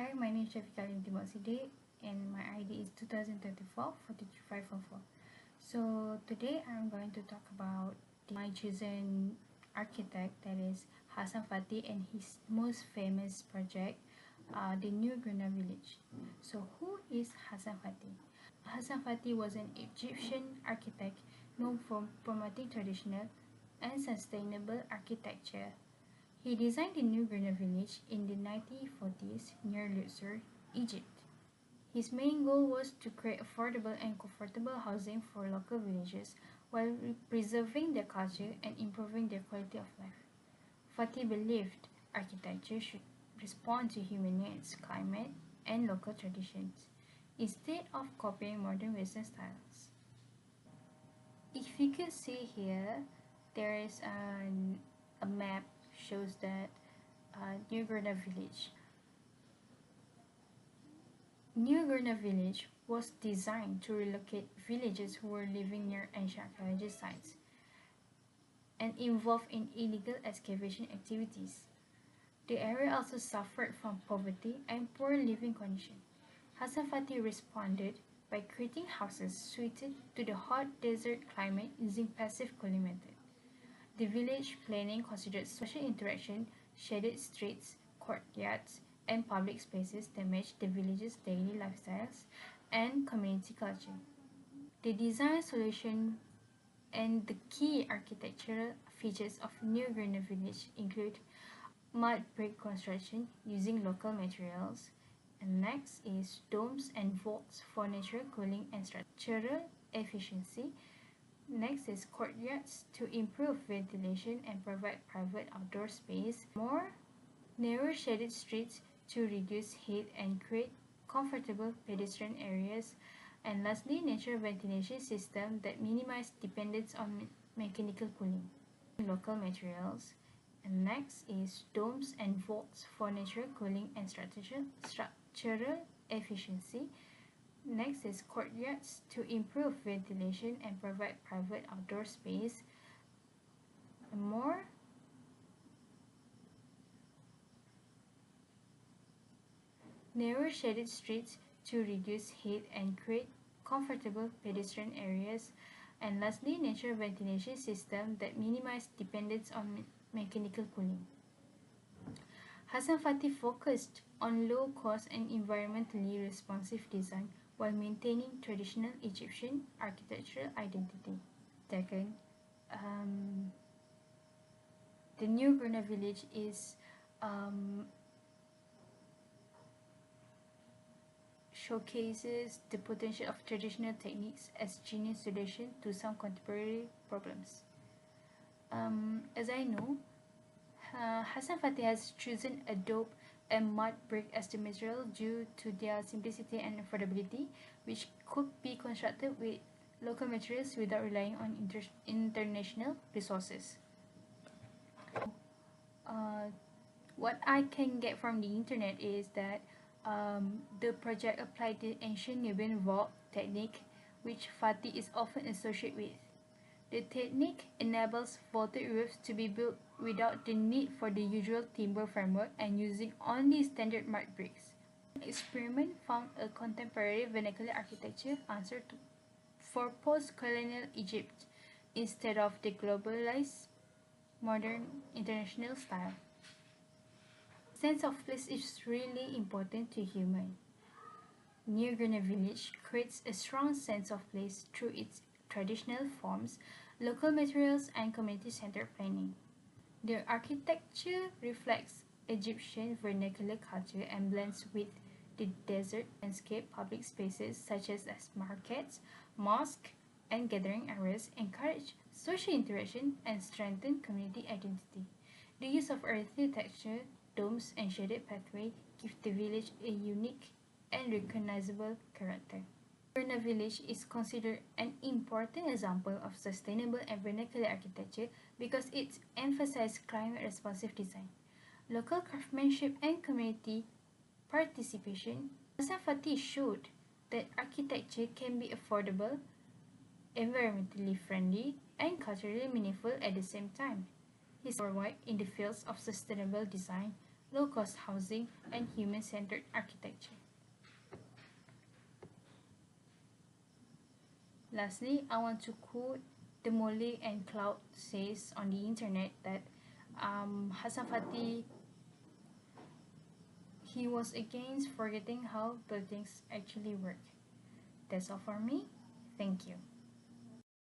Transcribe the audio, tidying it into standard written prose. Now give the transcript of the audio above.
Hi, my name is Shafika Limtimoside and my ID is 2034 43544. So today I'm going to talk about my chosen architect, that is Hassan Fathy, and his most famous project, the New Gourna village. So who is Hassan Fathy? Hassan Fathy was an Egyptian architect known for promoting traditional and sustainable architecture. He designed the New Gourna village in the 1940s near Luxor, Egypt. His main goal was to create affordable and comfortable housing for local villagers while preserving their culture and improving their quality of life. Fatih believed architecture should respond to human needs, climate, and local traditions, instead of copying modern Western styles. If you could see here, there is a map shows that New Gourna village. New Gourna village was designed to relocate villagers who were living near ancient archaeological sites and involved in illegal excavation activities. The area also suffered from poverty and poor living conditions. Hassan Fathy responded by creating houses suited to the hot desert climate using passive cooling method. The village planning considered social interaction, shaded streets, courtyards, and public spaces that match the village's daily lifestyles and community culture. The design solution and the key architectural features of New Gourna village include mud brick construction using local materials, and next is domes and vaults for natural cooling and structural efficiency. Next is courtyards to improve ventilation and provide private outdoor space. More narrow shaded streets to reduce heat and create comfortable pedestrian areas. And lastly, natural ventilation system that minimize dependence on mechanical cooling. Local materials. And next is domes and vaults for natural cooling and structural efficiency. Next is courtyards to improve ventilation and provide private outdoor space. And more narrow shaded streets to reduce heat and create comfortable pedestrian areas. And lastly, natural ventilation system that minimize dependence on mechanical cooling. Hassan Fathy focused on low-cost and environmentally responsive design while maintaining traditional Egyptian architectural identity. Second, the New Gourna village is showcases the potential of traditional techniques as genius solution to some contemporary problems. As I know, Hassan Fathy has chosen adobe and mud brick as the material due to their simplicity and affordability, which could be constructed with local materials without relying on international resources. What I can get from the internet is that the project applied the ancient Nubian vault technique, which Fathy is often associated with. The technique enables vaulted roofs to be built without the need for the usual timber framework and using only standard mud bricks. The experiment found a contemporary vernacular architecture answer for post-colonial Egypt instead of the globalized modern international style. Sense of place is really important to human. New Gourna village creates a strong sense of place through its traditional forms, local materials, and community-centered planning. The architecture reflects Egyptian vernacular culture and blends with the desert landscape. Public spaces such as markets, mosques, and gathering areas encourage social interaction and strengthen community identity. The use of earthy texture, domes, and shaded pathway give the village a unique and recognizable character. Gourna village is considered an important example of sustainable and vernacular architecture because it emphasizes climate-responsive design, local craftsmanship, and community participation. Hassan Fathy showed that architecture can be affordable, environmentally friendly, and culturally meaningful at the same time. He is worldwide in the fields of sustainable design, low-cost housing, and human-centered architecture. Lastly, I want to quote the Molly and Cloud says on the internet that Hassan Fathy, he was against forgetting how buildings actually work. That's all for me. Thank you.